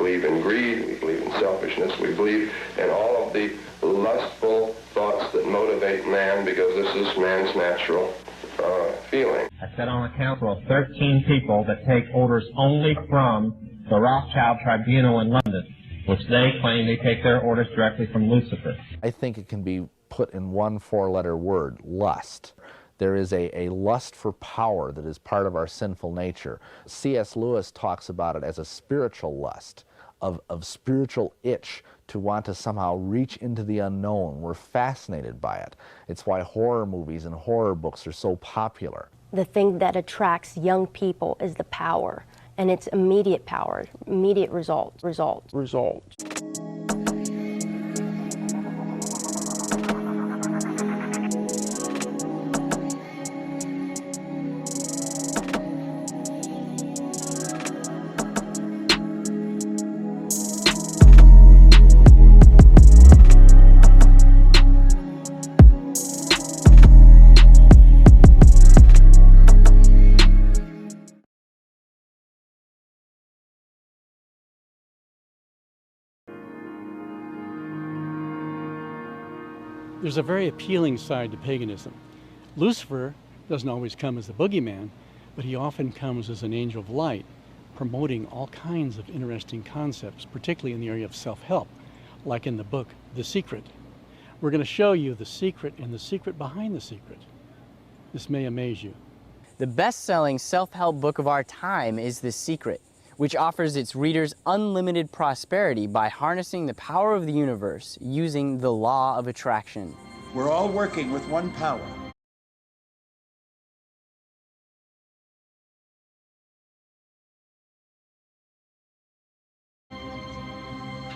believe in greed, we believe in selfishness, we believe in all of the lustful thoughts that motivate man, because this is man's natural feeling. I sit on a council of 13 people that take orders only from the Rothschild Tribunal in London, which they claim they take their orders directly from Lucifer. I think it can be put in one four-letter word: lust. There is a lust for power that is part of our sinful nature. C.S. Lewis talks about it as a spiritual lust, of spiritual itch to want to somehow reach into the unknown. We're fascinated by it. It's why horror movies and horror books are so popular. The thing that attracts young people is the power, and it's immediate power, immediate result. There's a very appealing side to paganism. Lucifer doesn't always come as the boogeyman, but he often comes as an angel of light, promoting all kinds of interesting concepts, particularly in the area of self-help, like in the book, The Secret. We're going to show you the secret and the secret behind the secret. This may amaze you. The best-selling self-help book of our time is The Secret, which offers its readers unlimited prosperity by harnessing the power of the universe using the law of attraction. We're all working with one power.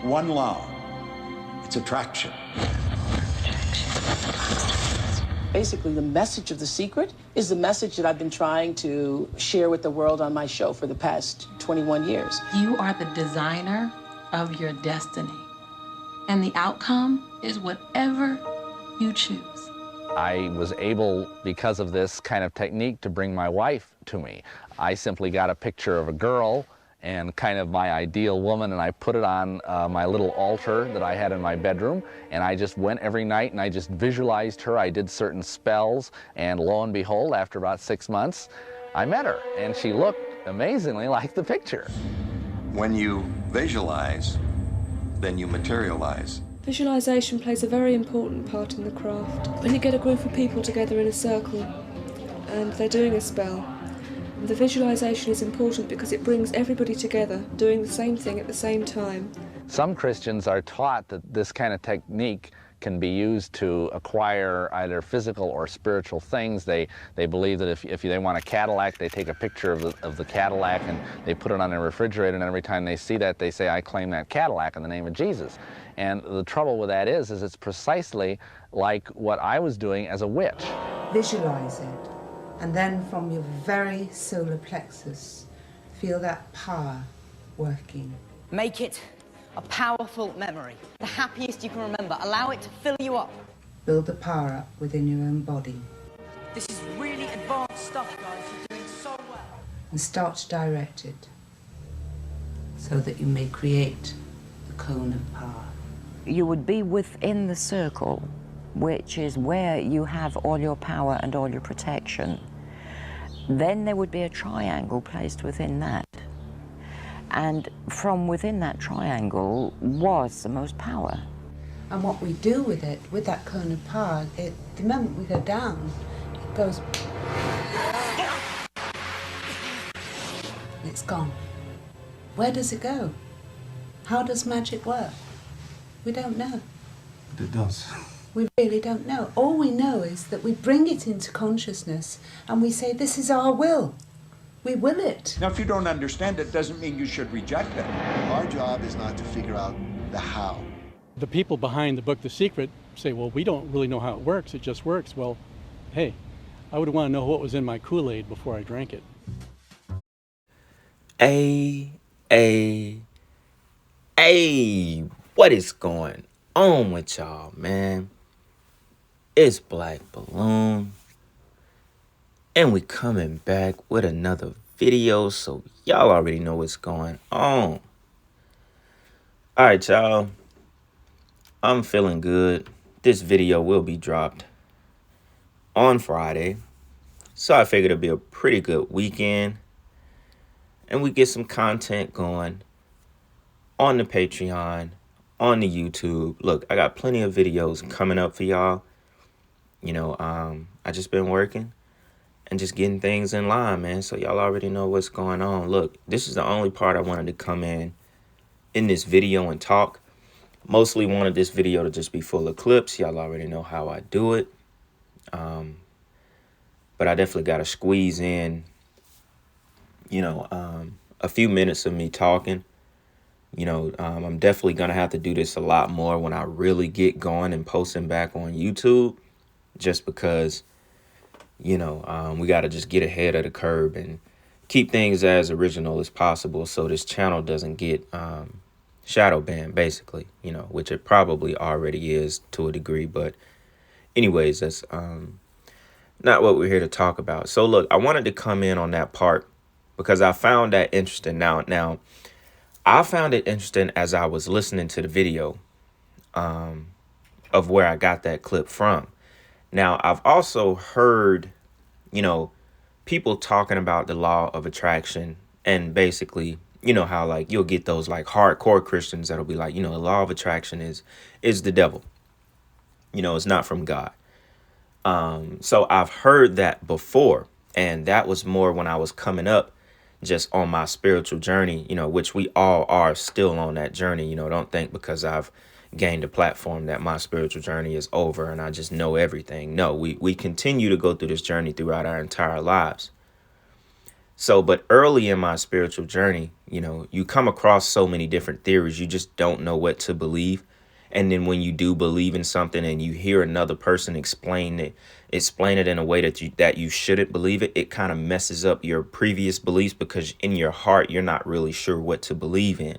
One law. It's attraction. Basically, the message of The Secret is the message that I've been trying to share with the world on my show for the past 21 years. You are the designer of your destiny, and the outcome is whatever you choose. I was able, because of this kind of technique, to bring my wife to me. I simply got a picture of a girl and kind of my ideal woman, and I put it on my little altar that I had in my bedroom, and I just went every night and I just visualized her. I did certain spells, and lo and behold, after about 6 months, I met her, and she looked amazingly like the picture. When you visualize, then you materialize. Visualization plays a very important part in the craft. When you get a group of people together in a circle and they're doing a spell, the visualization is important because it brings everybody together doing the same thing at the same time. Some Christians are taught that this kind of technique can be used to acquire either physical or spiritual things. They believe that if they want a Cadillac, they take a picture of the Cadillac and they put it on their refrigerator, and every time they see that, they say, "I claim that Cadillac in the name of Jesus." And the trouble with that is it's precisely like what I was doing as a witch. Visualize it, and then from your very solar plexus, feel that power working. Make it a powerful memory, the happiest you can remember. Allow it to fill you up. Build the power up within your own body. This is really advanced stuff, guys. You're doing so well. And start to direct it so that you may create the cone of power. You would be within the circle, which is where you have all your power and all your protection. Then there would be a triangle placed within that. And from within that triangle was the most power. And what we do with it, with that cone of power, the moment we go down, it goes... and it's gone. Where does it go? How does magic work? We don't know. But it does. We really don't know. All we know is that we bring it into consciousness and we say, this is our will. We will it. Now, if you don't understand it, doesn't mean you should reject it. Our job is not to figure out the how. The people behind the book, The Secret, say, well, we don't really know how it works. It just works. Well, hey, I would want to know what was in my Kool-Aid before I drank it. Hey, what is going on with y'all, man? It's Black Balloon, and we coming back with another video, so y'all already know what's going on. All right, y'all. I'm feeling good. This video will be dropped on Friday. So I figured it'd be a pretty good weekend. And we get some content going on the Patreon, on the YouTube. Look, I got plenty of videos coming up for y'all. I just been working and just getting things in line, man. So y'all already know what's going on. Look, this is the only part I wanted to come in this video and talk. Mostly wanted this video to just be full of clips. Y'all already know how I do it. But I definitely got to squeeze in, a few minutes of me talking. I'm definitely going to have to do this a lot more when I really get going and posting back on YouTube, just because, we got to just get ahead of the curve and keep things as original as possible so this channel doesn't get shadow banned, basically, which it probably already is to a degree. But anyways, that's not what we're here to talk about. So look, I wanted to come in on that part because I found that interesting. Now, I found it interesting as I was listening to the video of where I got that clip from. Now, I've also heard, people talking about the law of attraction, and basically, how like you'll get those like hardcore Christians that'll be like, the law of attraction is the devil. It's not from God. So I've heard that before, and that was more when I was coming up just on my spiritual journey, which we all are still on that journey. Don't think because I've gained a platform that my spiritual journey is over and I just know everything. No, we continue to go through this journey throughout our entire lives. So, but early in my spiritual journey, you come across so many different theories, you just don't know what to believe. And then when you do believe in something and you hear another person explain it in a way that you shouldn't believe it, it kind of messes up your previous beliefs because in your heart, you're not really sure what to believe in.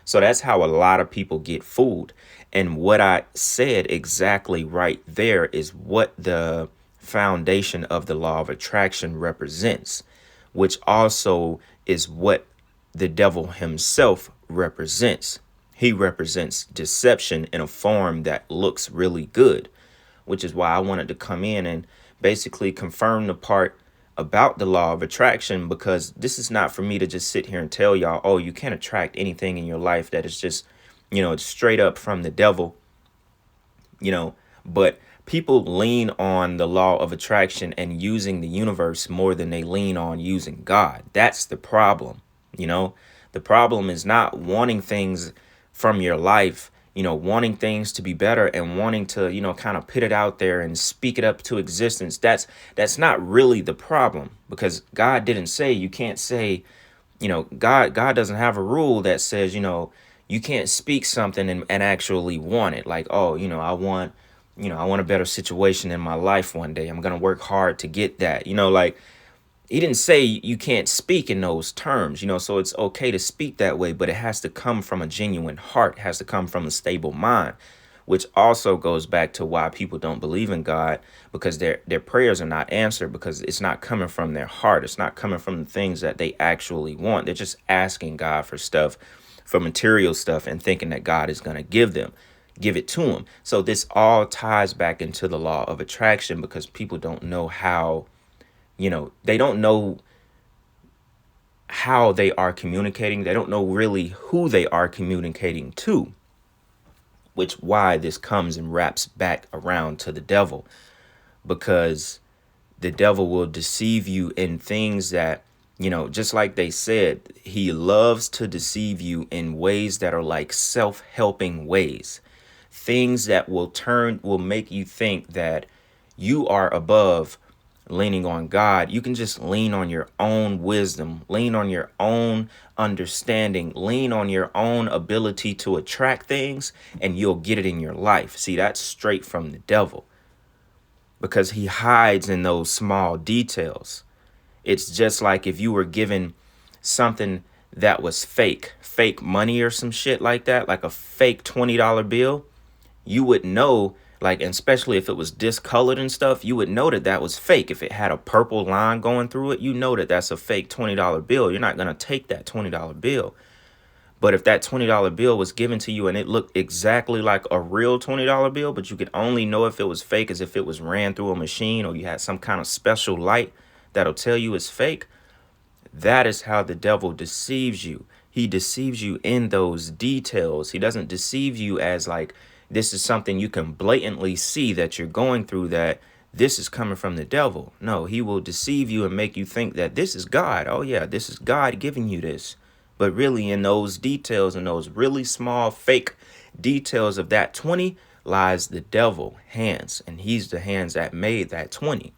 So that's how a lot of people get fooled. And what I said exactly right there is what the foundation of the law of attraction represents, which also is what the devil himself represents. He represents deception in a form that looks really good, which is why I wanted to come in and basically confirm the part about the law of attraction, because this is not for me to just sit here and tell y'all, oh, you can't attract anything in your life that is just, it's straight up from the devil, but people lean on the law of attraction and using the universe more than they lean on using God. That's the problem. The problem is not wanting things from your life, wanting things to be better and wanting to, kind of put it out there and speak it up to existence. That's not really the problem, because God didn't say you can't say, God doesn't have a rule that says, you can't speak something and actually want it. Like, oh, I want a better situation in my life one day. I'm going to work hard to get that, like, he didn't say you can't speak in those terms, so it's okay to speak that way, but it has to come from a genuine heart, it has to come from a stable mind, which also goes back to why people don't believe in God, because their prayers are not answered, because it's not coming from their heart. It's not coming from the things that they actually want. They're just asking God for stuff, for material stuff, and thinking that God is going to give it to them. So this all ties back into the law of attraction, because people don't know how, they don't know how they are communicating. They don't know really who they are communicating to, which why this comes and wraps back around to the devil, because the devil will deceive you in things that, just like they said, he loves to deceive you in ways that are like self-helping ways, things that will make you think that you are above leaning on God. You can just lean on your own wisdom, lean on your own understanding, lean on your own ability to attract things, and you'll get it in your life. See, that's straight from the devil, because he hides in those small details. It's just like if you were given something that was fake money or some shit like that, like a fake $20 bill, you would know, like, and especially if it was discolored and stuff, you would know that that was fake. If it had a purple line going through it, you know that that's a fake $20 bill. You're not going to take that $20 bill. But if that $20 bill was given to you and it looked exactly like a real $20 bill, but you could only know if it was fake as if it was ran through a machine or you had some kind of special light that'll tell you it's fake, that is how the devil deceives you. He deceives you in those details. He doesn't deceive you as like, this is something you can blatantly see that you're going through, that this is coming from the devil. No, he will deceive you and make you think that this is God. Oh yeah, this is God giving you this. But really in those details, in those really small fake details of that 20 lies the devil hands. And he's the hands that made that 20.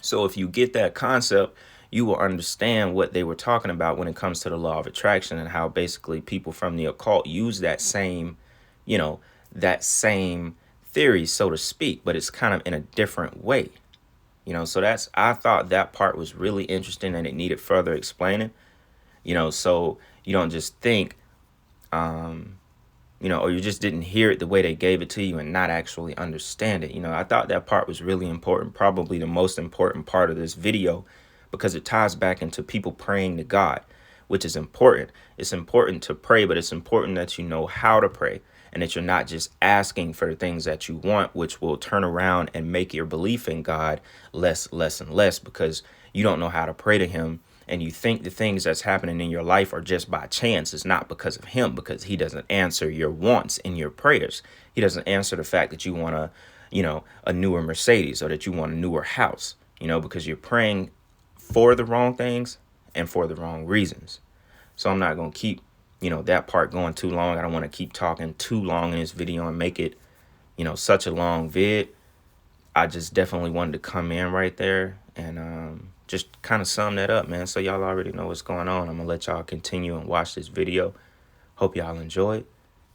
So if you get that concept, you will understand what they were talking about when it comes to the law of attraction and how basically people from the occult use that same, that same theory, so to speak, but it's kind of in a different way. So I thought that part was really interesting and it needed further explaining, so you don't just think, or you just didn't hear it the way they gave it to you and not actually understand it. I thought that part was really important, probably the most important part of this video, because it ties back into people praying to God, which is important. It's important to pray, but it's important that you know how to pray and that you're not just asking for the things that you want, which will turn around and make your belief in God less and less, because you don't know how to pray to him. And you think the things that's happening in your life are just by chance. It's not because of him, because he doesn't answer your wants in your prayers. He doesn't answer the fact that you want a newer Mercedes or that you want a newer house, because you're praying for the wrong things and for the wrong reasons. So I'm not going to keep, that part going too long. I don't want to keep talking too long in this video and make it, such a long vid. I just definitely wanted to come in right there and just kind of sum that up, man. So y'all already know what's going on. I'm going to let y'all continue and watch this video. Hope y'all enjoy it.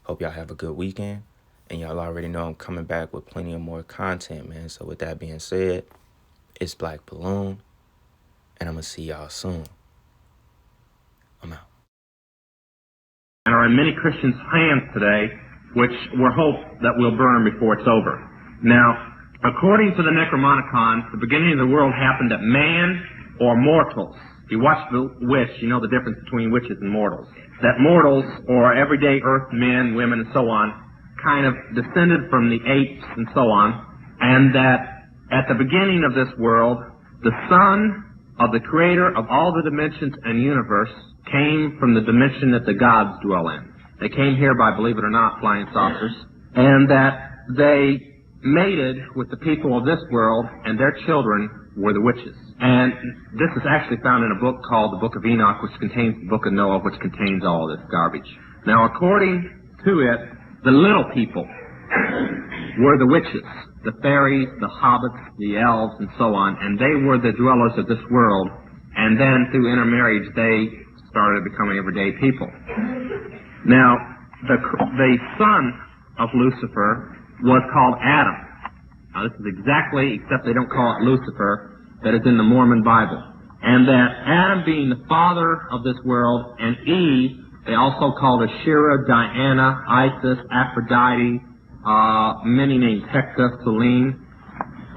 Hope y'all have a good weekend. And y'all already know I'm coming back with plenty of more content, man. So with that being said, it's Black Balloon. And I'm going to see y'all soon. I'm out. And are in many Christians' hands today, which we're hope that will burn before it's over. Now, according to the Necromonicon, the beginning of the world happened at man or mortals. If you watch The Witch, you know the difference between witches and mortals. That mortals, or everyday earth men, women, and so on, kind of descended from the apes and so on, and that at the beginning of this world, the son of the creator of all the dimensions and universe came from the dimension that the gods dwell in. They came here by, believe it or not, flying saucers, and that they mated with the people of this world, and their children were the witches. And this is actually found in a book called the Book of Enoch, which contains the Book of Noah, which contains all this garbage. Now, according to it, the little people were the witches, the fairies, the hobbits, the elves, and so on, and they were the dwellers of this world, and then through intermarriage, they started becoming everyday people. Now, the son of Lucifer was called Adam. Now, this is exactly, except they don't call it Lucifer, that is in the Mormon Bible. And that Adam being the father of this world, and Eve, they also called Asherah, Diana, Isis, Aphrodite, many names, Hector, Selene.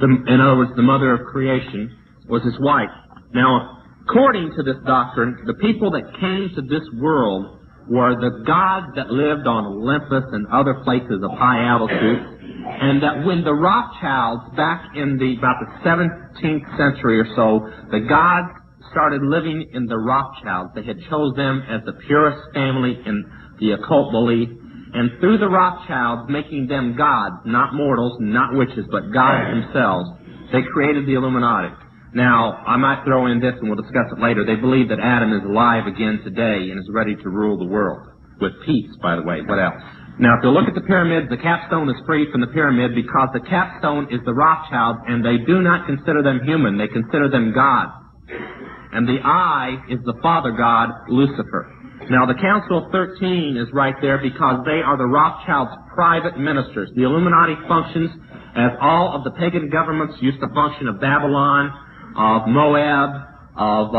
In other words, the mother of creation was his wife. Now, according to this doctrine, the people that came to this world were the gods that lived on Olympus and other places of high altitude, and that when the Rothschilds, back in about the 17th century or so, the gods started living in the Rothschilds. They had chose them as the purest family in the occult belief, and through the Rothschilds, making them gods, not mortals, not witches, but gods themselves, they created the Illuminati. Now, I might throw in this, and we'll discuss it later. They believe that Adam is alive again today and is ready to rule the world. With peace, by the way. What else? Now, if you look at the pyramids, the capstone is free from the pyramid because the capstone is the Rothschilds, and they do not consider them human. They consider them gods. And the eye is the father god, Lucifer. Now, the Council of 13 is right there because they are the Rothschilds' private ministers. The Illuminati functions as all of the pagan governments used to function, of Babylon, of Moab, of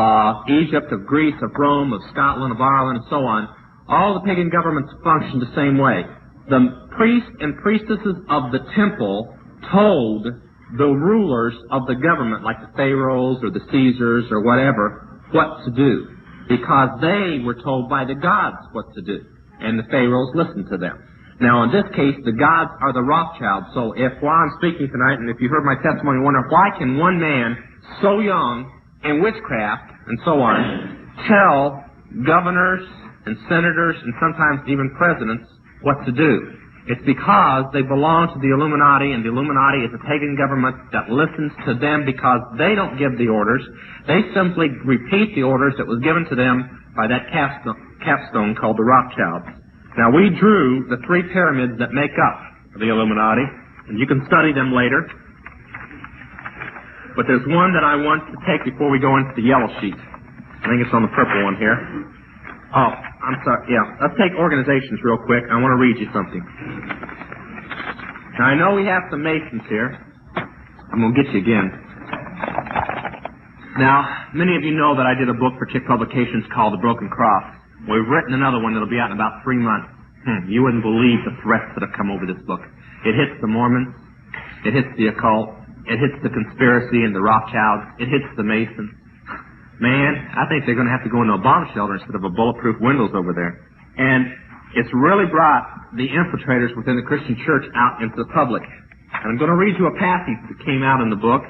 Egypt, of Greece, of Rome, of Scotland, of Ireland, and so on. All the pagan governments function the same way. The priests and priestesses of the temple told the rulers of the government, like the pharaohs or the Caesars or whatever, what to do. because they were told by the gods what to do, and the pharaohs listened to them. Now, in this case, the gods are the Rothschilds. So while I'm speaking tonight, and if you heard my testimony, wonder why can one man so young in witchcraft and so on tell governors and senators and sometimes even presidents what to do? It's because they belong to the Illuminati, and the Illuminati is a pagan government that listens to them because they don't give the orders. They simply repeat the orders that was given to them by that capstone called the Rothschilds. Now, we drew the three pyramids that make up the Illuminati, and you can study them later. But there's one that I want to take before we go into the yellow sheet. I think it's on the purple one here. Oh, I'm sorry. Yeah, let's take organizations real quick. I want to read you something. Now, I know we have some Masons here. I'm going to get you again. Now, many of you know that I did a book for Chick Publications called The Broken Cross. We've written another one that'll be out in about 3 months. You wouldn't believe the threats that have come over this book. It hits the Mormons. It hits the occult. It hits the conspiracy and the Rothschilds. It hits the Masons. Man, I think they're going to have to go into a bomb shelter instead of a bulletproof windows over there. And it's really brought the infiltrators within the Christian church out into the public. And I'm going to read you a passage that came out in the book.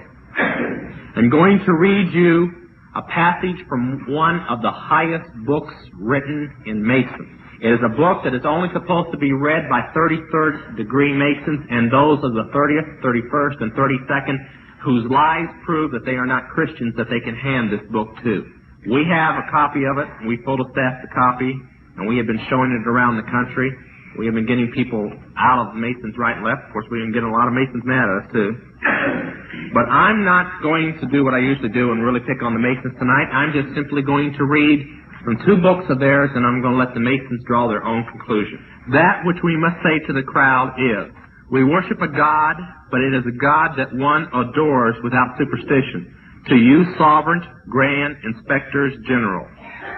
I'm going to read you a passage from one of the highest books written in Mason. It is a book that is only supposed to be read by 33rd degree Masons and those of the 30th, 31st, and 32nd whose lives prove that they are not Christians that they can hand this book to. We have a copy of it, and we photostat the copy, and we have been showing it around the country. We have been getting people out of Masons right and left. Of course, we've been getting a lot of Masons mad at us, too. But I'm not going to do what I usually do and really pick on the Masons tonight. I'm just simply going to read from 2 books of theirs, and I'm going to let the Masons draw their own conclusion. That which we must say to the crowd is, we worship a God, but it is a God that one adores without superstition. To you, sovereign, grand, inspectors general,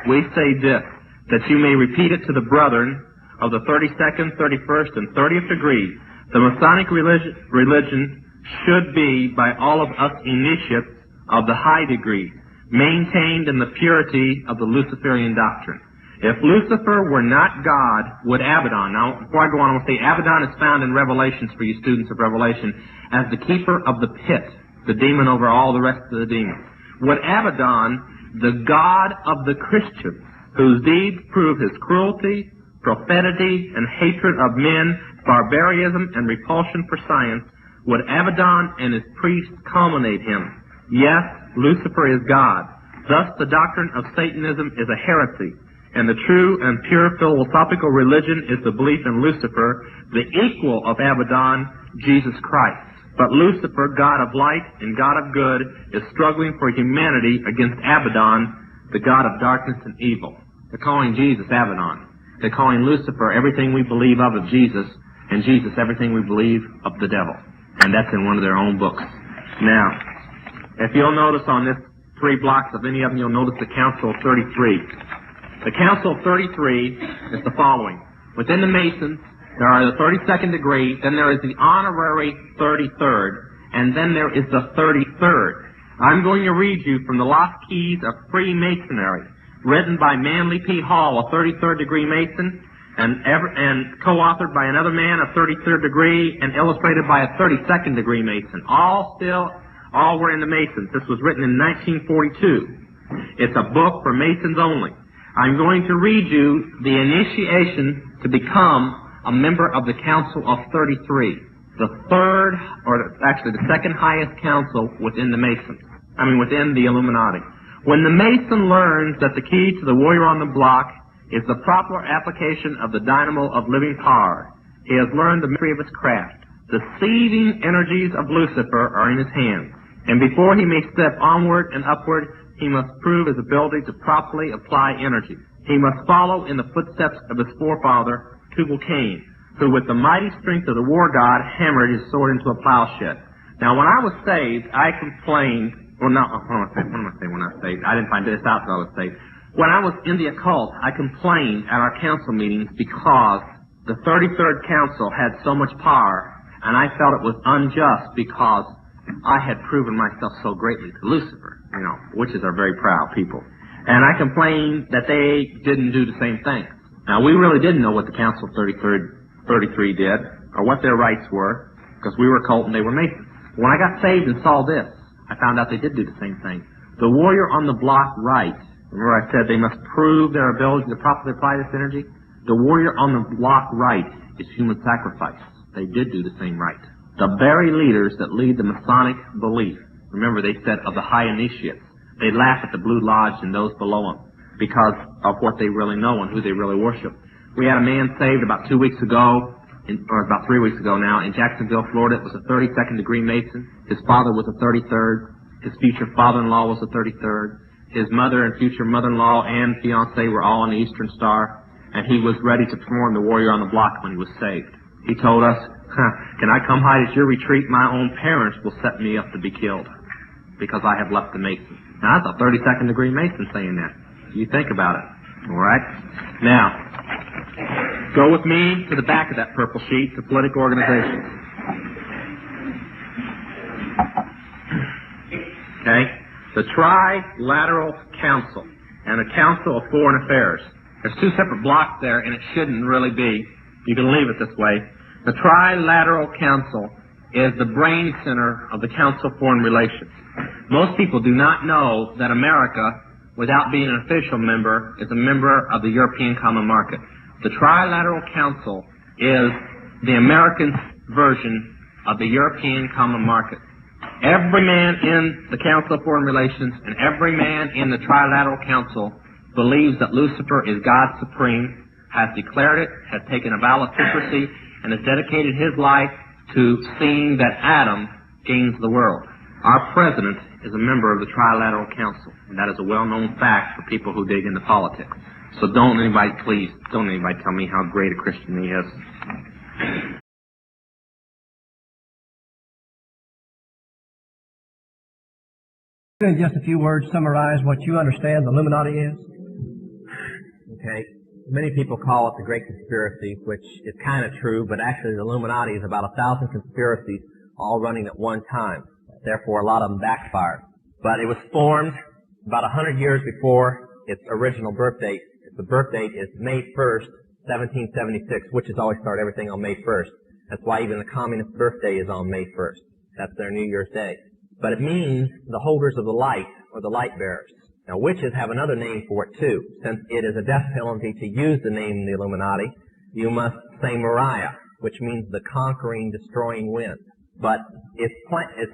we say this, that you may repeat it to the brethren of the 32nd, 31st, and 30th degree. The Masonic religion should be, by all of us initiates of the high degree, maintained in the purity of the Luciferian doctrine. If Lucifer were not God, would Abaddon, now before I go on, I want to say Abaddon is found in Revelations for you students of Revelation as the keeper of the pit, the demon over all the rest of the demons. Would Abaddon, the God of the Christians, whose deeds prove his cruelty, profanity, and hatred of men, barbarism, and repulsion for science, would Abaddon and his priests culminate him? Yes, Lucifer is God. Thus the doctrine of Satanism is a heresy, and the true and pure philosophical religion is the belief in Lucifer, the equal of Abaddon, Jesus Christ. But Lucifer, God of light and God of good, is struggling for humanity against Abaddon, the God of darkness and evil. They're calling Jesus Abaddon. They're calling Lucifer everything we believe of Jesus, and Jesus everything we believe of the devil. And that's in one of their own books. Now, if you'll notice on this 3 blocks of any of them, you'll notice the Council of 33. The Council of 33 is the following. Within the Masons, there are the 32nd degree, then there is the honorary 33rd, and then there is the 33rd. I'm going to read you from the Lost Keys of Freemasonry, written by Manly P. Hall, a 33rd degree Mason, and co-authored by another man, a 33rd degree, and illustrated by a 32nd degree Mason. All were in the Masons. This was written in 1942. It's a book for Masons only. I'm going to read you the initiation to become a member of the Council of 33, the second highest council within the Masons. Within the Illuminati. When the Mason learns that the key to the warrior on the block is the proper application of the dynamo of living power, he has learned the mystery of his craft. The seething energies of Lucifer are in his hands, and before he may step onward and upward, he must prove his ability to properly apply energy. He must follow in the footsteps of his forefather, Tubal-Cain, who with the mighty strength of the war god hammered his sword into a plowshed. Now, when I was saved, I complained. What am I saying when I was saved? I didn't find this out until I was saved. When I was in the occult, I complained at our council meetings because the 33rd council had so much power, and I felt it was unjust because I had proven myself so greatly to Lucifer, witches are very proud people. And I complained that they didn't do the same thing. Now, we really didn't know what the Council of 33 did, or what their rights were, because we were occult and they were Masons. When I got saved and saw this, I found out they did do the same thing. The warrior on the block right, remember I said they must prove their ability to properly apply this energy? The warrior on the block right is human sacrifice. They did do the same right. The very leaders that lead the Masonic belief, remember they said of the high initiates, they laugh at the Blue Lodge and those below them because of what they really know and who they really worship. We had a man saved about 2 weeks ago, or about 3 weeks ago now, in Jacksonville, Florida. It was a 32nd degree Mason. His father was a 33rd. His future father-in-law was a 33rd. His mother and future mother-in-law and fiancé were all in the Eastern Star, and he was ready to perform the warrior on the block when he was saved. He told us, can I come hide at your retreat? My own parents will set me up to be killed because I have left the Mason. Now, that's a 32nd degree Mason saying that. You think about it. All right? Now, go with me to the back of that purple sheet, to political organizations. Okay? The Trilateral Council and the Council of Foreign Affairs. There's two separate blocks there, and it shouldn't really be. You can leave it this way. The Trilateral Council is the brain center of the Council of Foreign Relations. Most people do not know that America, without being an official member, is a member of the European Common Market. The Trilateral Council is the American version of the European Common Market. Every man in the Council of Foreign Relations and every man in the Trilateral Council believes that Lucifer is God Supreme, has declared it, has taken a vow of secrecy, and has dedicated his life to seeing that Adam gains the world. Our president is a member of the Trilateral Council, and that is a well-known fact for people who dig into politics. So don't anybody tell me how great a Christian he is. In just a few words, summarize what you understand the Illuminati is? Okay. Many people call it the Great Conspiracy, which is kind of true, but actually the Illuminati is about 1,000 conspiracies all running at one time. Therefore, a lot of them backfired. But it was formed about 100 years before its original birth date. The birth date is May 1st, 1776, witches always start everything on May 1st. That's why even the communist birthday is on May 1st. That's their New Year's Day. But it means the holders of the light, or the light bearers. Now, witches have another name for it, too. Since it is a death penalty to use the name the Illuminati, you must say Mariah, which means the conquering, destroying wind. But its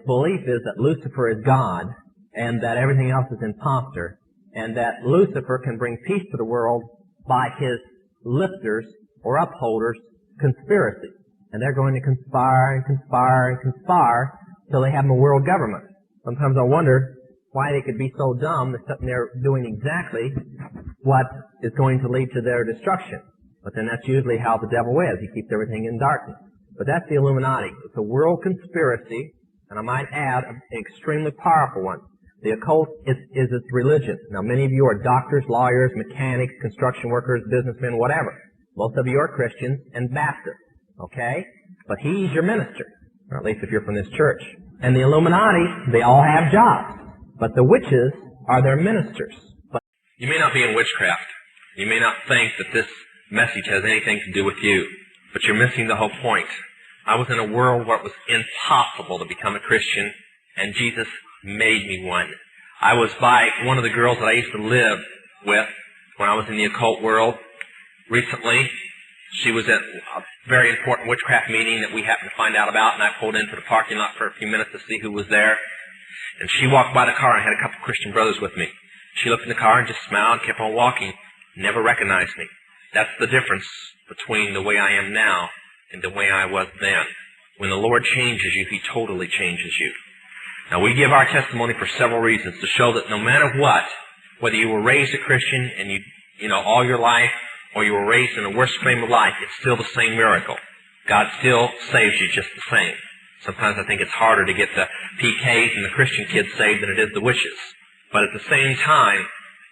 belief is that Lucifer is God, and that everything else is imposter, and that Lucifer can bring peace to the world by his lifters, or upholders, conspiracy. And they're going to conspire and conspire and conspire till they have a world government. Sometimes I wonder why they could be so dumb that they're doing exactly what is going to lead to their destruction. But then that's usually how the devil is. He keeps everything in darkness. But that's the Illuminati. It's a world conspiracy, and I might add, an extremely powerful one. The occult is its religion. Now, many of you are doctors, lawyers, mechanics, construction workers, businessmen, whatever. Most of you are Christians and Baptists, okay? But he's your minister, or at least if you're from this church. And the Illuminati, they all have jobs. But the witches are their ministers. You may not be in witchcraft. You may not think that this message has anything to do with you. But you're missing the whole point. I was in a world where it was impossible to become a Christian, and Jesus made me one. I was by one of the girls that I used to live with when I was in the occult world. Recently, she was at a very important witchcraft meeting that we happened to find out about, and I pulled into the parking lot for a few minutes to see who was there. And she walked by the car and had a couple of Christian brothers with me. She looked in the car and just smiled and kept on walking. Never recognized me. That's the difference between the way I am now and the way I was then. When the Lord changes you, He totally changes you. Now, we give our testimony for several reasons, to show that no matter what, whether you were raised a Christian and you know, all your life, or you were raised in a worse frame of life, it's still the same miracle. God still saves you just the same. Sometimes I think it's harder to get the PKs and the Christian kids saved than it is the witches. But at the same time,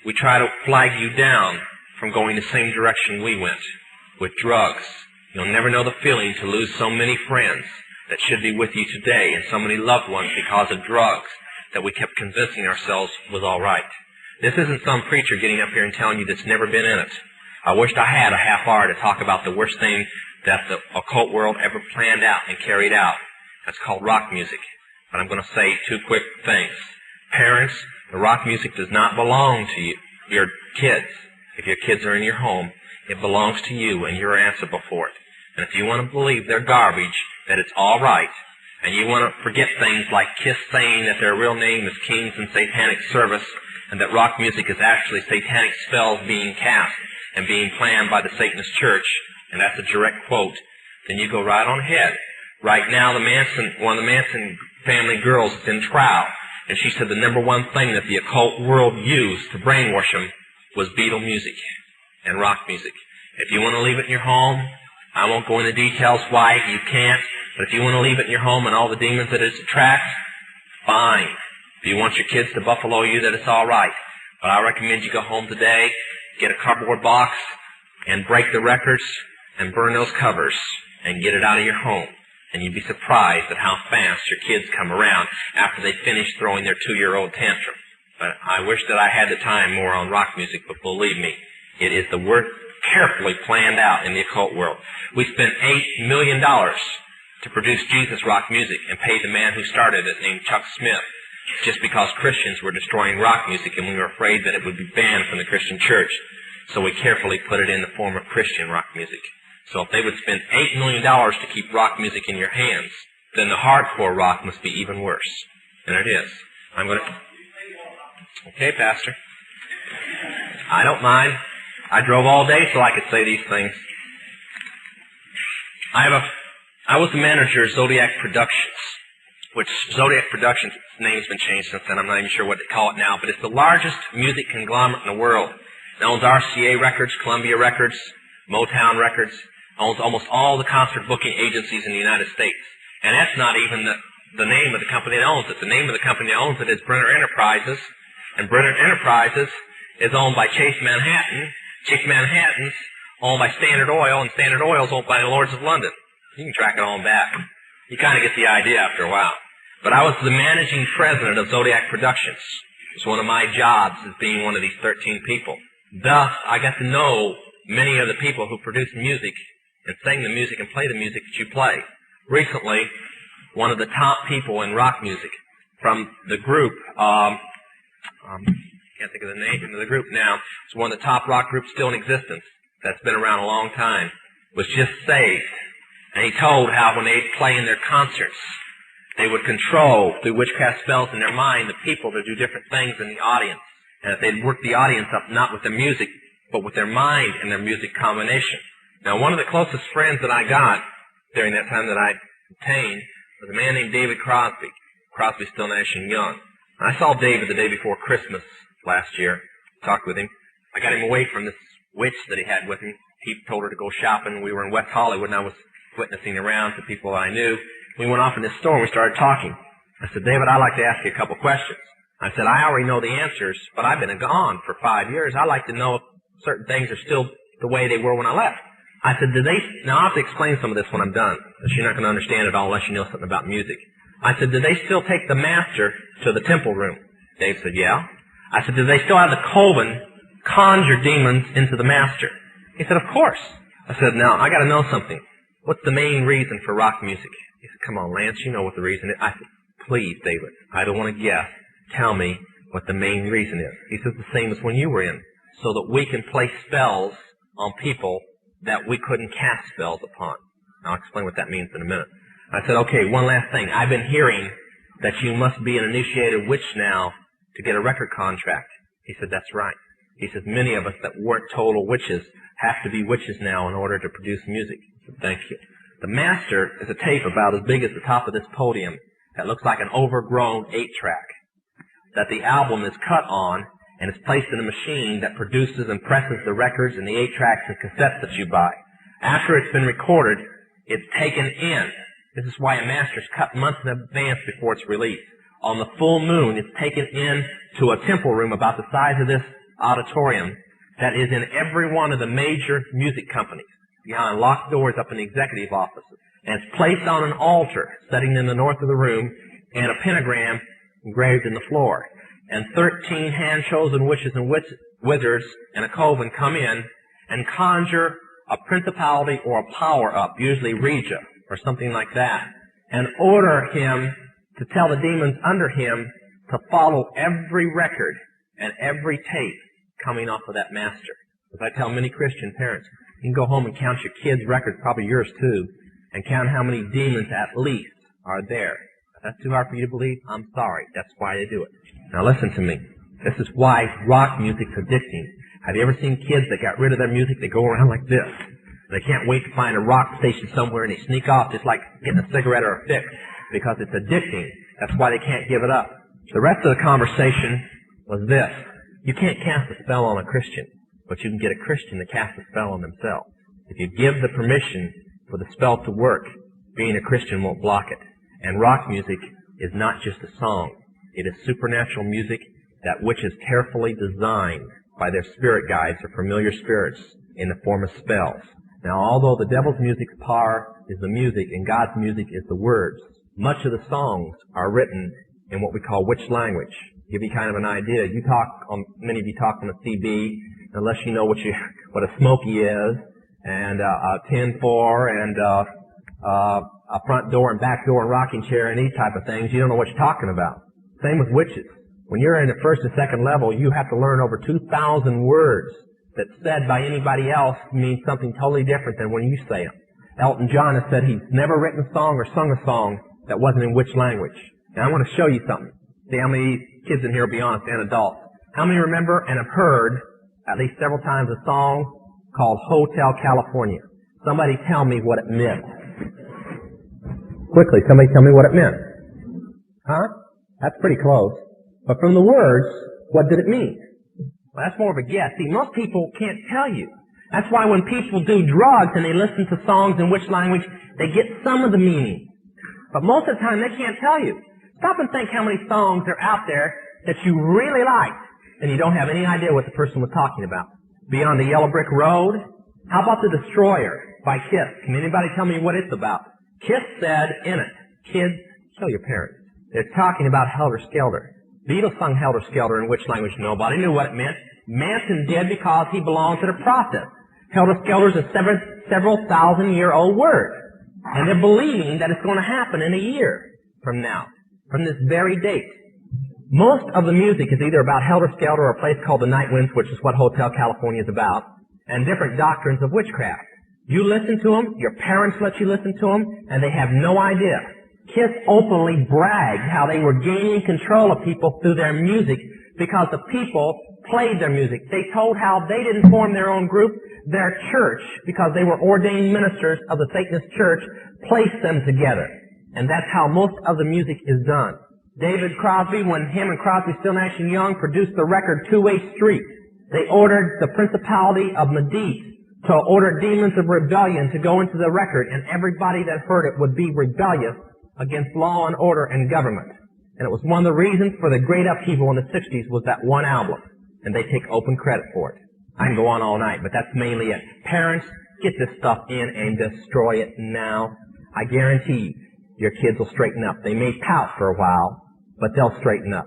we try to flag you down from going the same direction we went, with drugs. You'll never know the feeling to lose so many friends that should be with you today and so many loved ones because of drugs that we kept convincing ourselves was all right. This isn't some preacher getting up here and telling you that's never been in it. I wished I had a half hour to talk about the worst thing that the occult world ever planned out and carried out. That's called rock music. But I'm going to say two quick things. Parents, the rock music does not belong to you, your kids. If your kids are in your home, it belongs to you and you're answerable for it. And if you want to believe they're garbage, that it's all right, and you want to forget things like Kiss saying that their real name is Kings and Satanic Service, and that rock music is actually satanic spells being cast and being planned by the Satanist Church, and that's a direct quote, then you go right on ahead. Right now, one of the Manson family girls is in trial, and she said the number one thing that the occult world used to brainwash them was Beatle music and rock music. If you want to leave it in your home, I won't go into details why you can't, but if you want to leave it in your home and all the demons that it attracts, fine. If you want your kids to buffalo you, that it's all right. But I recommend you go home today, get a cardboard box, and break the records, and burn those covers, and get it out of your home. And you'd be surprised at how fast your kids come around after they finish throwing their 2-year-old tantrum. But I wish that I had the time more on rock music, but believe me, it is the work carefully planned out in the occult world. We spent $8 million to produce Jesus rock music and paid the man who started it, named Chuck Smith, just because Christians were destroying rock music and we were afraid that it would be banned from the Christian church. So we carefully put it in the form of Christian rock music. So if they would spend $8 million to keep rock music in your hands, then the hardcore rock must be even worse. And it is. I'm going to... Okay, Pastor. I don't mind. I drove all day so I could say these things. I was the manager of Zodiac Productions, which Zodiac Productions' name's been changed since then. I'm not even sure what they call it now, but it's the largest music conglomerate in the world. It owns RCA Records, Columbia Records, Motown Records, owns almost all the concert booking agencies in the United States. And that's not even the name of the company that owns it. The name of the company that owns it is Brenner Enterprises, and Brenner Enterprises is owned by Chase Manhattan. Chase Manhattan's owned by Standard Oil, and Standard Oil is owned by the Lords of London. You can track it on back. You kind of get the idea after a while. But I was the managing president of Zodiac Productions. It's one of my jobs as being one of these 13 people. Thus, I got to know many of the people who produce music and sing the music and play the music that you play. Recently, one of the top people in rock music from the group, can't think of the name of the group now, it's one of the top rock groups still in existence that's been around a long time, was just saved. And he told how when they'd play in their concerts, they would control, through witchcraft spells in their mind, the people to do different things in the audience. And that they'd work the audience up not with their music, but with their mind and their music combination. Now, one of the closest friends that I got during that time that I obtained was a man named David Crosby. Crosby, Still, Nash and Young. And I saw David the day before Christmas last year, talked with him. I got him away from this witch that he had with him. He told her to go shopping. We were in West Hollywood, and I was witnessing around to people I knew. We went off in this store, and we started talking. I said, David, I'd like to ask you a couple questions. I said, I already know the answers, but I've been gone for 5 years. I'd like to know if certain things are still the way they were when I left. I said, now I'll have to explain some of this when I'm done, because you're not going to understand it all unless you know something about music. I said, do they still take the master to the temple room? Dave said, yeah. I said, do they still have the coven conjure demons into the master? He said, of course. I said, now, I got to know something. What's the main reason for rock music? He said, come on, Lance, you know what the reason is. I said, please, David, I don't want to guess. Tell me what the main reason is. He says, the same as when you were in, so that we can play spells on people that we couldn't cast spells upon. I'll explain what that means in a minute. I said, okay, one last thing. I've been hearing that you must be an initiated witch now to get a record contract. He said, that's right. He says, many of us that weren't total witches have to be witches now in order to produce music. I said, thank you. The master is a tape about as big as the top of this podium that looks like an overgrown 8-track that the album is cut on and is placed in a machine that produces and presses the records and the 8-tracks and cassettes that you buy. After it's been recorded, it's taken in. This is why a master is cut months in advance before it's released. On the full moon, it's taken in to a temple room about the size of this auditorium that is in every one of the major music companies, behind locked doors up in the executive offices. And it's placed on an altar, setting in the north of the room, and a pentagram engraved in the floor. and 13 hand-chosen witches and wizards and a coven come in and conjure a principality or a power up, usually Regia or something like that, and order him to tell the demons under him to follow every record and every tape coming off of that master. As I tell many Christian parents, you can go home and count your kids' records, probably yours too, and count how many demons at least are there. If that's too hard for you to believe, I'm sorry. That's why they do it. Now listen to me. This is why rock music's addicting. Have you ever seen kids that got rid of their music? They go around like this. They can't wait to find a rock station somewhere and they sneak off just like getting a cigarette or a fix because it's addicting. That's why they can't give it up. The rest of the conversation was this. You can't cast a spell on a Christian, but you can get a Christian to cast a spell on themselves. If you give the permission for the spell to work, being a Christian won't block it. And rock music is not just a song. It is supernatural music that which is carefully designed by their spirit guides or familiar spirits in the form of spells. Now, although the devil's music's power is the music and God's music is the words, much of the songs are written in what we call witch language. Give you kind of an idea. Many of you talk on a CB, unless you know what a smoky is, and a 10-4, and a front door and back door and rocking chair and these type of things. You don't know what you're talking about. Same with witches. When you're in the first and second level, you have to learn over 2,000 words that said by anybody else mean something totally different than when you say them. Elton John has said he's never written a song or sung a song that wasn't in witch language. Now I want to show you something. See how many kids in here will be honest and adults. How many remember and have heard at least several times a song called Hotel California? Somebody tell me what it meant. Quickly, somebody tell me what it meant. Huh? That's pretty close. But from the words, what did it mean? Well, that's more of a guess. See, most people can't tell you. That's why when people do drugs and they listen to songs in which language, they get some of the meaning. But most of the time, they can't tell you. Stop and think how many songs are out there that you really like, and you don't have any idea what the person was talking about. Beyond the Yellow Brick Road? How about The Destroyer by Kiss? Can anybody tell me what it's about? Kiss said in it, kids, kill your parents. They're talking about Helter Skelter. Beatles sung Helter Skelter in which language? Nobody knew what it meant. Manson did because he belonged to the process. Helter Skelter is a several thousand-year-old word. And they're believing that it's going to happen in a year from now, from this very date. Most of the music is either about Helter Skelter or a place called the Night Winds, which is what Hotel California is about, and different doctrines of witchcraft. You listen to them, your parents let you listen to them, and they have no idea. Kiss openly bragged how they were gaining control of people through their music because the people played their music. They told how they didn't form their own group. Their church, because they were ordained ministers of the Satanist church, placed them together. And that's how most of the music is done. David Crosby, when him and Crosby, Still, Nash & Young produced the record Two-Way Street, they ordered the principality of Medici to order demons of rebellion to go into the record, and everybody that heard it would be rebellious against law and order and government. And it was one of the reasons for the great upheaval in the 60s was that one album. And they take open credit for it. I can go on all night, but that's mainly it. Parents, get this stuff in and destroy it now. I guarantee your kids will straighten up. They may pout for a while, but they'll straighten up.